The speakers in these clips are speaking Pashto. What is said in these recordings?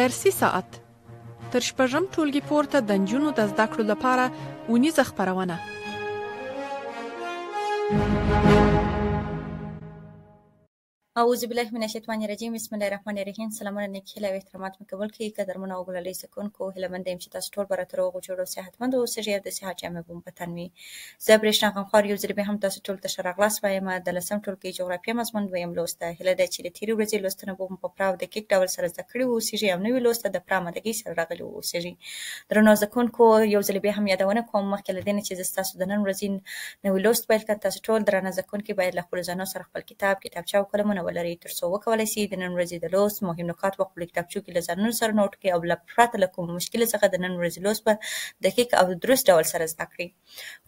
درسي ساعت تر شپږم ټولګي پورته د نجونو د زده کړو لپاره اونیزه خپرونه. اعوذ بالله من الشیطان الرجیم. بسم الله الرحمن الرحیم. سلامونه نیکی هیله او احترامات مې قبول کړئ. قدرمنو او ګلالۍ سکونکو، هیلهمند یم چې تاسو ټول به راته روغ او جوړ او صحتمند اوسئ او د صحت جامې به مو په تن وي. زه برېښنا غمخوار یو ځل بیا هم تاسو ټولو ته ښه راغلاست وایم. د 10م ټولګي جغرافیه مضمون دویم لوست ده. هیله ده چې د تېرې ورځې لوستونه به مو په پوره او دقیق ډول سره زده کړي واوسیږي او نوي لوست ته د پوره امادګۍ سره راغلي واوسیږي. درنو زده کوونکو، یو ځل بیا هم یادونه کوم مخکې له دې نه چې زه ستاسو د نن ورځې نوي لوست پیل کړم، تاسو ټول درانه زده کوونکي باید له خپلو ځانونو سره خپل کتاب، کتابچه او قلمونه ولرئ تر څو وکولای شي د نن ورځې د لوست مهم نکات په خپلو کتابچو کې له ځانونو سره نوټ کړي او پرته له کوم مشکل څخه د نن ورځې لوست په دقیق او درست ډول سره زده کړي.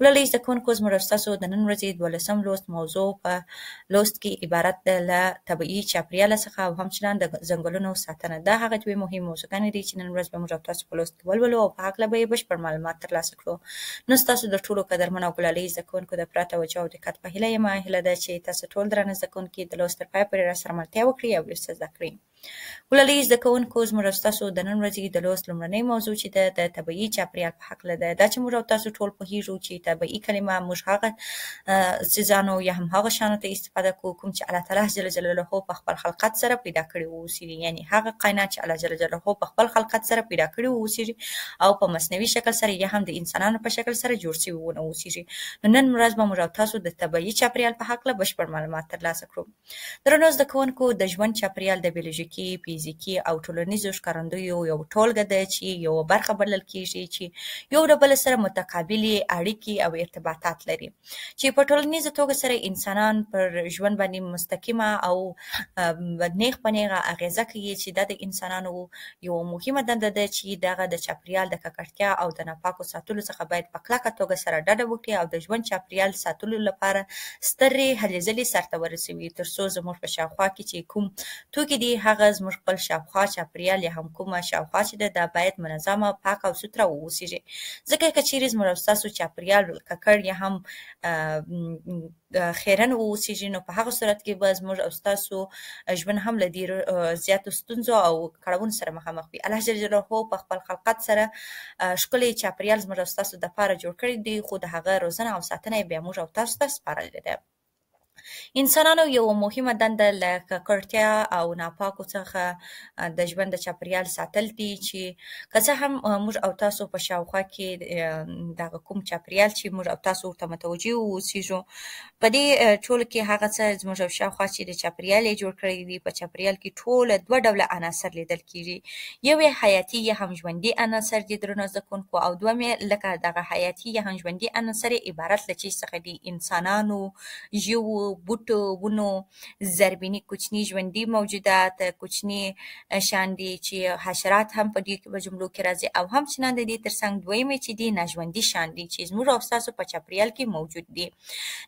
ګلالۍ زده کوونکو، زموږ او ستاسو د نن ورځې 12م لوست موضوع په لوست کې عبارت ده له طبیعي چاپېریاله څخه او همچنان د ځنګلونو ساتنه. دا هغه دوې مهم موضوعګانې دي چې نن ورځ به موږ او تاسو په لوست کې ولولو او په هکله به یې بشپړ معلومات ترلاسه کړو. نو ستاسو د ټولو قدرمنو او ګلالۍ زده کوونکو د پوره توجه او دقت په هیله یم. هیله ده چې تاسو ټول درانه زده کوونکي د لوست تر پایه پورې راسره ملتیا وکړي او یو څه زده کړئ. ګلالۍ زده کوونکو، زموږ او ستاسو د نن ورځې د لوست لومړنۍ موضوع چې ده د طبیعي چاپېریال په هکله ده. دا چې موږ او تاسو ټول پوهېږو چې طبیعي کلمه موږ هغه څیزانو یا هم هغه شیانو ته استفاده کوو کوم چې الله تعالی جل جلاله په خپل خلقت سره پیدا کړي واوسېږي، یعنې هغه کائنات چې الله جل جلاله په خپل خلقت سره پیدا کړي واوسېږي او په مصنوعي شکل سره یا هم د انسانانو په شکل سره جوړ شوي ونه اوسېږي. نو نن ورځ به موږ او تاسو د طبیعي چاپېریال په هکله بشپړ معلومات ترلاسه کړو. درنو زده کوونکو، د ژوند چاپېریال د بیولوژیکي، فزیکي او ټولنیزو ښکارندویو یو ټولګه ده چې یوه برخه بلل کېږي چې یو له بل سره متقابلې اړیکې او ارتباطات لري، چې په ټولنیزه توګه سره انسانان پر ژوند باندې مستقیمه او نیغ په نیغه اغېزه کوي، چې دا د انسانانو یوه مهمه دنده ده چې دغه د چاپېریال د ککړتیا او د ناپاکو ساتلو څخه باید په کلکه توګه سره ډډه وکړي او د ژوند چاپېریال ساتلو لپاره سترې هلې ځلې سرته ورسوي، تر څو زموږ په شاوخوا کې چې کوم توکي دي هغه زموږ خپل شاوخوا چاپېریال یا هم کومه شاوخوا چې ده دا باید منظمه، پاکه او سوتره واوسېږي. ځکه که چیرې زموږ او ستاسو چاپېریال ککړ یا هم خیرن واوسېږي، نو په هغه صورت کې به زموږ او ستاسو ژوند هم له ډېرو زیاتو ستونزو او کړاوونو سره مخامخ وي. الله جل جلاله په خپل خلقت سره ښکلی چاپېریال زموږ او ستاسو دپاره جوړ کړی دی، خو د هغه روزنه او ساتنه یې بیا موږ او تاسو ته سپارلې ده. انسانانو یوه مهمه دنده له ککړتیا او ناپاکو څخه د ژوند د چاپېریال ساتل دي، چې که څه هم موږ او تاسو په شاوخوا کې دغه کوم چاپېریال چې موږ او تاسو ورته متوجه واوسېږو، په دې ټولو کې هغه څه زموږ او شاوخوا چې د چاپېریال یې جوړ کړی دي، په چاپېریال کې ټوله 2 ډوله عناصر لیدل کېږي. یو یې حیاتي یا هم ژوندي عناصر دي درنو زده کوونکو، او دوم یې لکه دغه حیاتي یا هم ژوندي عناصر یې عبارت له چی څخه دي؟ انسانانو، ژوو، بوټو، ونو، زربیني کوچني ژوندي موجودات، کوچني شیان دي چې حشرات هم په دې جملو کې راځي، او همچنان د دې ترڅنګ دویمې چې دي ناژوندي شیان دي چې زموږ او ستاسو په چاپېریال کې موجود دي.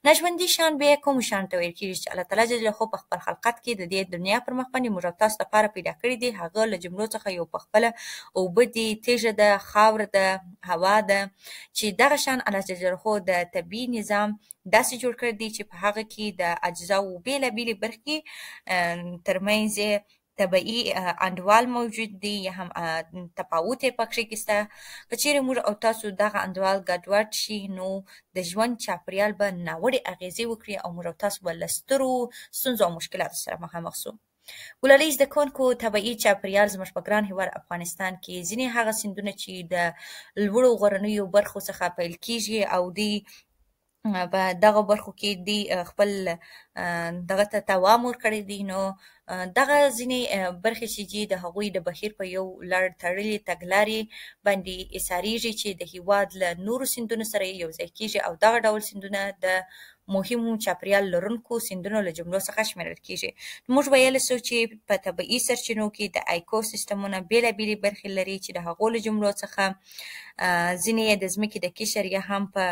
ناژوندي شیان بیا کومو شیانو ته ویل کېږي چې الله تعالی جل جلاله په خپل خلقت کې د دې دنیا پر مخ باندې موږ او تاسو لپاره پیدا کړي دي. هغه له جملو څخه یو پخپله اوبه دي، تیږه ده، خاوره ده، هوا ده، چې دغه شیان الله جل جلاله د طبیعي نظام داسې جوړ کړی دی چې په هغه کې د اجزاو بېلابېلې برخې ترمنځ طبیعي انډول موجود دی یا هم تفاوت یې پکې شته. که چیرې موږ او تاسو دغه انډول ګډوډ شي، نو د ژوند چاپېریال به ناوړې اغېزې وکړي او موږ او تاسو به له سترو ستونزو او مشکلاتو سره مخامخ سو. ګلالۍ زده کوونکو، طبیعي چاپېریال زموږ په ګران هېواد افغانستان کې ځینې هغه سیندونه چې د لوړو غرنیو برخو څخه پیل کېږي او دوی په دغه برخو کې دی خپل دغه ته دوام ورکړی دی، نو دغه ځینې برخې چې دي د هغوی د بهیر په یو لړ تړلې تګلارې باندې ایساریږي چې د هېواد له نورو سیندونو سره یې یوځای کېږي او دغه ډول سیندونه د مهمو چاپېریال لرونکو سیندونو له جملو څخه شمیرل کېږي. موږ ویلی سو چې په طبیعي سرچینو کې د ایکو سیستمونه بېلابېلې برخې لري چې د هغو له جملو څخه ځینې یې د ځمکې د قشر یا هم په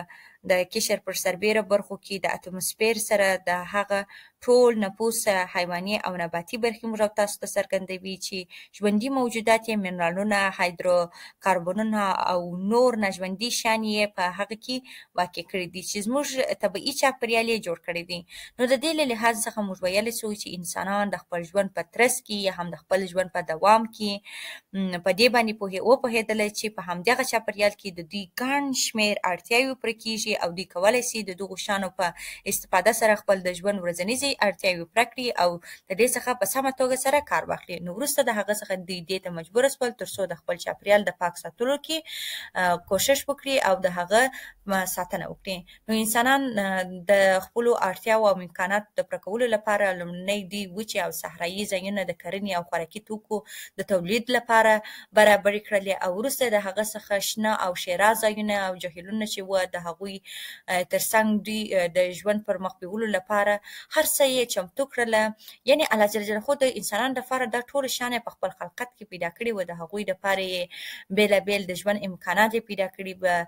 د قشر پر سربېره برخو کې د اتموسفیر سره د هغه ټول نفوس حیواني او نباتي برخې موږ او تاسو ته څرګندوي چې ژوندي موجودات یې منرالونه، هایدروکاربنونه او نور ناژوندي شیان یې په هغه کې واقع کړي دي چې زموږ طبیعي چاپېریال چاپیریال یې جوړ کړی دی. نو د دې له لحاظ څخه موږ ویلی سو چې انسانان د خپل ژوند په ترڅ کې یا هم د خپل ژوند په دوام کې په دې باندې وپوهېدلی چې په همدغه چاپیریال کې د دوی ګڼ شمېر اړتیاوې پوره کېږي او دوی کولی سي د دغو شیانو په استفاده سره خپل د ژوند ورځنیزې اړتیاوې پوره کړي او د دې څخه په سمه توګه سره کار واخلي. نو وروسته د هغه څخه دوی دې ته مجبوره سول تر څو د خپل چاپیریال د پاک ساتلو کې کوشش وکړي او د هغه ساتنه وکړي. نو انسانان د خپلو اړتیاوو او امکاناتو د پوره کولو لپاره لومړنی دوی وچې او صحرایي ځایونه د کرنې او خوراکي توکو د تولید لپاره برابرې کړلې او وروسته د هغه څخه شنه او ښېرا ځایونه او جهیلونه چې وه د هغوی ترڅنګ دوی د ژوند پر مخ بیولو لپاره هر څه یې چمتو کړله. یعنې الله جل جلاله د انسانانو لپاره دا ټول شیان په خپل خلقت کې پیدا کړي وه. د هغوی دپاره یې بېلابېل د ژوند امکانات یې پیدا کړي وه،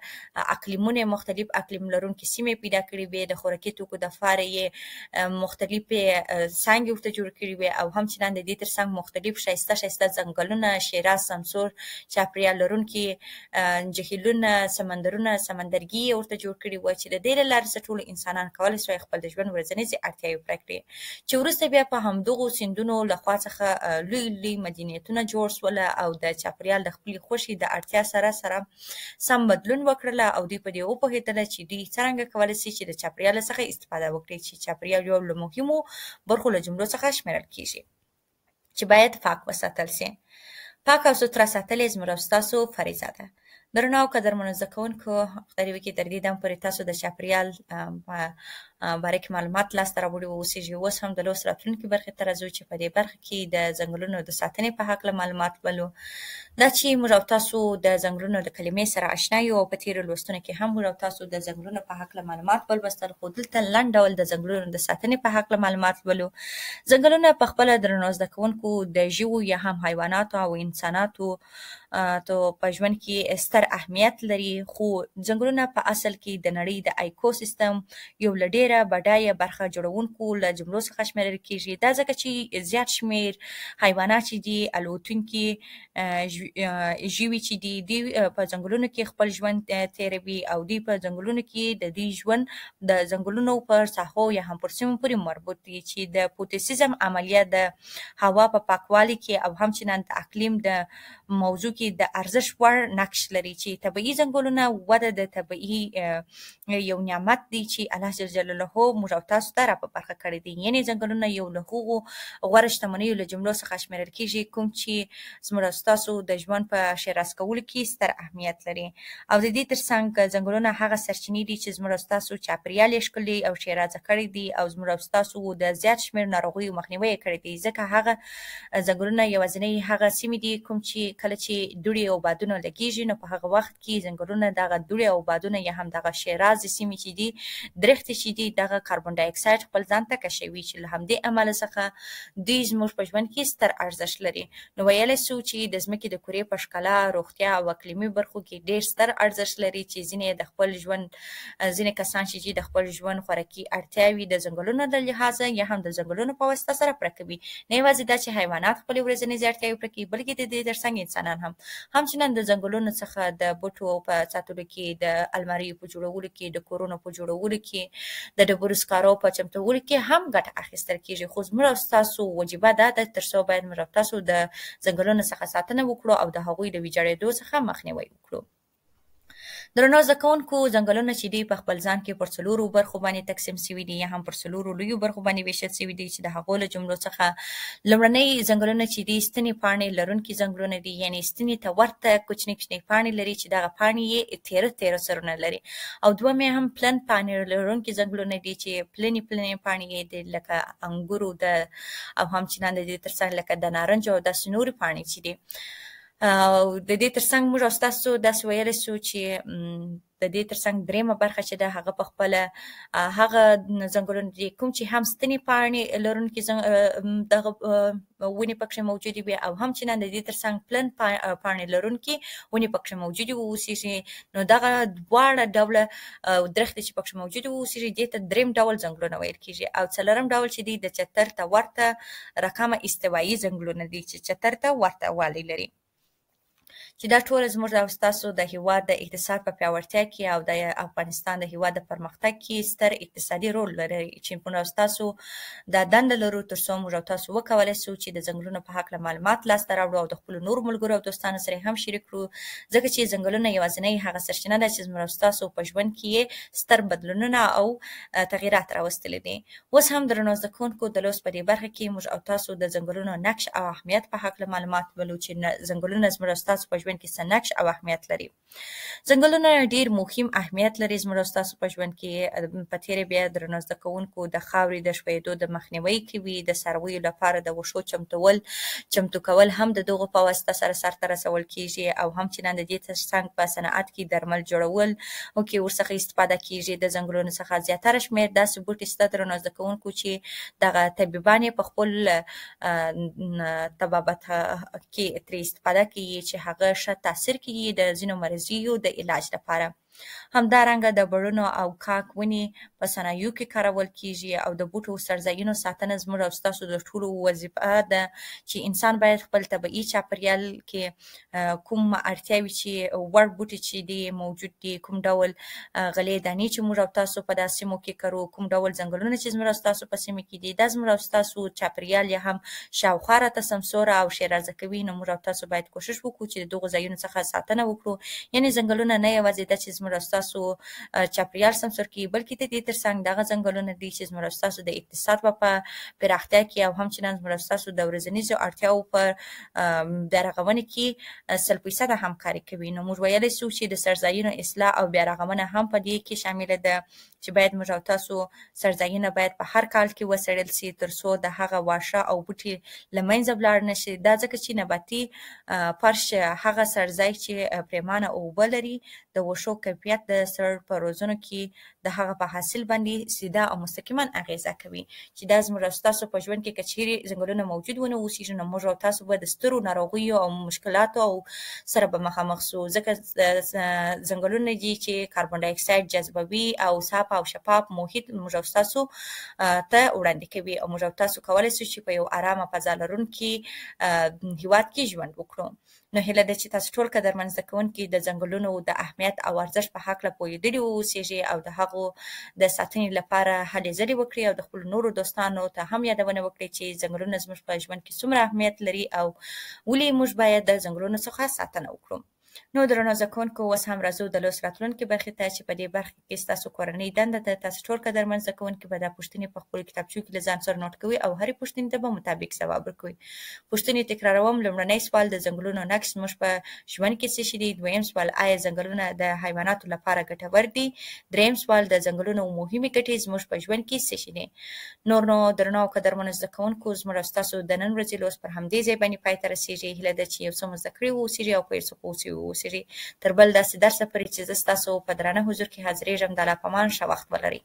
اقلیمونه مختلف اقلیم لرونکي سیمې پیدا کړي وې، د خوراکي توکو دپاره یې مختلفې څانګې ورته جوړې کړي وې او همچنان د دې ترڅنګ مختلف ښایسته ښایسته ځنګلونه، ښېرا، سمسور چاپیریال لرونکي جهیلونه، سمندرونه، سمندرګي یې ورته جوړ کړي وه چې د دې له لارې څه ټولو انسانان کولی سوی خپل د ژوند ورځنیزې اړتیاوې پوره کړي. چې وروسته بیا په همدغو سیندونو له خوا څخه لوی لوی مدنیتونه جوړ سوله او د چاپیریال د خپلې خوښې د اړتیا سره سم بدلون وکړله او دوی په دې وپوهېدله چې دوی څرنګه کولی سي چې د چاپیریال څخه استفاده وکړي چې چاپیریال یو له مهمو برخو له جملو څخه شمیرل کېږي چې باید پاک وساتل سي. پاک او سوتره ساتل یې زموږ او ستاسو فریضه ده. درنو او قدرمنو زده کوونکو، خدای وکړي تر دې دم پورې تاسو د چاپیریال په باره کې معلومات لاسته راوړي واوسېږي. اوس هم د لوست راتلونکي برخې ته راځو چې په دې برخه کې د ځنګلونو د ساتنې په هکله معلومات ولو. دا چې موږ او تاسو د ځنګلونو د کلمې سره اشنا یو او په تېرو لوستونو کې هم موږ او تاسو د ځنګلونو په هکله معلومات ولوستل، خو دلته لنډ ډول د ځنګلونو د ساتنې په هکله معلومات ولو. ځنګلونه په خپله درنو زده کوونکو د ژوو یا هم حیواناتو او انساناتو په ژوند کې ستر اهمیت لري، خو ځنګلونه په اصل کې د نړۍ د ایکوسیستم یو له ډېره بډایه برخه جوړونکو له جملو څخه شمېرل کېږي. دا ځکه چې زیات شمېر حیوانات چې دي، الوتونکي ژوي چې دي، دوی په ځنګلونو کې خپل ژوند تېروي او دوی په ځنګلونو کې د دوی ژوند د ځنګلونو پر ساحو یا هم پر سیمو پورې مربوط دي چې د فوتوسیزم عملیه د هوا په پاکوالي کې او همچنان د اقلیم د موضوع کې د ارزښت وړ نقش لري چې طبیعي ځنګلونه وده د طبیعي یو نعمت دی چې الله جل جلاله موږ او تاسو ته را په برخه کړی دی. یعنې ځنګلونه یو له هغو غوره شتمنیو له جملو څخه شمېرل کېږي کوم چې زموږ او ستاسو د ژوند په ښېراز کولو کې ستر اهمیت لري. او د دې ترڅنګ ځنګلونه هغه سرچینې دي چې زموږ او ستاسو چاپیریال یې ښکلي او ښېرازه کړی دي او زموږ او ستاسو د زیات شمېر ناروغیو مخنیوی یې کړی دی. ځکه هغه ځنګلونه یوازینۍ هغه سیمې دي کوم چې کله چې دوړې او بادونه لګېږي نو په هغه وخت کې ځنګلونه دغه دوړې او بادونه یا هم دغه ښېرازې سیمې چې دي، درختې چې دي، دغه کاربن ډای اکساید خپل ځان ته کشوي چې له همدې امله څخه دوی زموږ په ژوند کې ستر ارزښت لري. نو ویلی سو چې د ځمکې د کرې په ښکلا، روغتیا او اقلیمي برخو کې ډېر ستر ارزښت لري چې ځینې د خپل ژوند ځینې کسان چې د خپل ژوند خوراکي اړتیاوې د ځنګلونو له لحاظه یا هم د ځنګلونو په واسطه سره پوره کوي. نه یوازې دا چې حیوانات خپلې ورځنیزې اړتیاوې پوره کوي، بلکې د دې ترڅنګ انسانان هم همچنان د ځنګلونو څخه د بوټو په ساتلو کې، د الماریو په جوړولو کې، د کورونو په جوړولو کې، د ډبرو سکارو په چمتولو کې هم ګټه اخیستل کېږي. خو زموږ او ستاسو وجیبه دا ده تر څو باید موږ او تاسو د ځنګلونو څخه ساتنه وکړو او د هغوی د ویجاړېدو څخه مخنیوی وکړو. درنو زده کوونکو، ځنګلونه چې دي په خپل ځان کې پر څلورو برخو باندې تقسیم سوي دي یا هم پر څلورو لویو برخو باندې ویشل سوي دي چې د هغو له جملو څخه لومړنۍ ځنګلونه چې دي ستنې پاڼې لرونکي ځنګلونه دي، یعنې ستنې ته ورته کوچنۍ کوچنۍ پاڼې لري چې دغه پاڼې یې تیره تیره سرونه لري. او دوم یې هم پلن پاڼې لرونکي ځنګلونه دي چې پلنې پلنې پاڼې یې دي لکه انګورو او همچنان د دې ترڅنګ لکه د نارنج او داسې نورې پاڼې چې دي. او د دې ترڅنګ موږ او ستاسو داسې ویلی سو چې د دې ترڅنګ درېیمه برخه چې ده هغه په خپله هغه ځنګلونه دي کوم چې هم ستنې پاڼې لرونکي دغه ونې پکښې موجودې وي او همچنان د دې ترڅنګ پلن پاڼې لرونکي ونې پکښې موجودې واوسېږي. نو دغه دواړه ډوله درختې چې پکښې موجودې واوسېږي دې ته درېیم ډول ځنګلونه ویل کېږي. او څلورم ډول چې دی د چتر ته ورته رقمه استوایي ځنګلونه دي چې چتر ته ورته والی لري. چې دا ټول زموږ او ستاسو د هیواد د اقتصاد په پیاوړتیا کې او د افغانستان د هیواد د پرمختګ کې ستر اقتصادي رول لري چې موږ او ستاسو دا دنده لرو ترڅو موږ او تاسو وکولای شو چې د ځنګلونو په هکله معلومات لاسته راوړو او د خپلو نورو ملګرو او دوستانو سره هم شریک کړو، ځکه چې ځنګلونه یوازینۍ هغه سرچینه ده چې زموږ او ستاسو په ژوند کې ستر بدلونونه او تغییرات راوستلي دي. اوس هم درنو زده کوونکو د لوست په دې برخه کې موږ او تاسو د ځنګلونو نقش او اهمیت په هکله معلومات ولو چې ځنګلونه زموږ او ستاسو په ژوند کې څه نقش او اهمیت لري. ځنګلونه ډېر مهم اهمیت لري زموږ او ستاسو په ژوند کې. په تېره بیا درنو زده کوونکو د خاورې د ښویېدو د مخنیوي کوي، د څارویو لپاره د وښو چمتو کول هم د دغو په واسطه سره سرته رسول کیږي، او همچنان د دې ترڅنګ په صنعت کې درمل جوړول او کې ورڅخه استفاده کیږي. د ځنګلونو څخه زیاتره شمېر داسې بوټي شته درنو زده کوونکو چې دغه طبیبان یې په خپل طبابت کې ترې استفاده کوي چې هغه ښه تاثیر کوي د ځینو مرضیو د علاج لپاره. همدارنګه د بړونو او کاک ونې په صنایعو کې کارول کیږي او د بوټو څړځایونو ساتنه زموږ او ستاسو د ټولو وظیفه ده چې انسان باید خپل طبیعي چاپیریال کې کوم اړتیاوې چې وړ بوټي چې دي موجود دي، کوم ډول غلې دانې چې موږ او تاسو په داسې سیمو کې کرو، کوم ډول ځنګلونه چې زموږ او ستاسو په سیمه کې دي، دا زموږ او ستاسو چاپیریال یې هم شاوخوا راته سمسوره او ښېرازه کوي. نو موږ او تاسو باید کوشش وکړو چې د دغو ځایونو څخه ساتنه وکړو. یعنې ځنګلونه نه یوازې ده چې زموږ او ستاسو چاپیریال سمسور کړي، بلکې د دې ترڅنګ دغه ځنګلونه دي چې زموږ او ستاسو د اقتصاد په پراختیا کې او همچنان زموږ او ستاسو د ورځنیزو اړتیاوو په بیارغونه کې 100% همکاري کوي. نو موږ ویلی شو چې د څړځایونو اصلاح او بیارغونه هم په دې کې شامله ده چې باید موږ او تاسو څړځایونه باید په هر کال کې وڅېړل شي ترڅو د هغه واښه او بوټي له منځه ولاړ نه شي. دا ځکه چې نباتي فرش هغه څړځای چې پرېمانه اوبه لري د وښو کیفیت د سړ په روزنو کې د هغه په حاصل باندې سیده او مستقیما اغیزه کوي، چې دا زموږ او ستاسو په ژوند کې که چیرې ځنګلونه موجود ونه اوسېږي نو موږ او تاسو به د سترو ناروغیو او مشکلاتو او سره به مخامخ شو، ځکه ځنګلونه دي چې کاربن ډای اکساید جذبوي او صاف او شفاف محیط موږ او ستاسو ته وړاندې کوي، او موږ او تاسو کولی شو چې په یو ارامه فضا لرونکي هیواد کې ژوند وکړو. نو هیله ده چې تاسو ټول قدرمن زده کوونکي د ځنګلونو د اهمیت او ارزښت په هکله پوهېدلي واوسېږئ او د هغو د ساتنې لپاره هلې ځلې وکړئ او د خپلو نورو دوستانو ته هم یادونه وکړئ چې ځنګلونه زموږ په ژوند کې څومره اهمیت لري او ولې موږ باید د ځنګلونو څخه ساتنه وکړو. نو درنو زده کوونکو اوس هم راځو د لوست راتلونکې برخې ته چې په دې برخه کې ستاسو کورنۍ دنده ده. تاسو ټول قدرمن زده کوونکي به دا پوښتنې په خپلو کتابچو کې له ځان سره نوټ کوئ او هرې پوښتنې ته به مطابق ځواب ورکوئ. پوښتنې تکراروم. لومړنی سوال د ځنګلونو نقش زموږ په ژوند کې څه شی دی؟ دویم سوال آیا ځنګلونه د حیواناتو لپاره ګټور دي؟ دریم سوال د ځنګلونو مهمې ګټې زموږ په ژوند کې څه شی دي؟ نور نو درنو او قدرمنو زده کوونکو زموږ او ستاسو د نن ورځې لوست پر همدې ځای باندې پای ته رسېږي. هیله ده چې یو څه مو زده کړي واوسېږي او په یو څه پوه شوي واوسېږي. تر بل داسې درسه پورې چې زه ستاسو په درانه حضور کې حاضرېږم، د الله په امان ښه وخت ولرئ.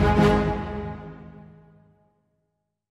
Thank you.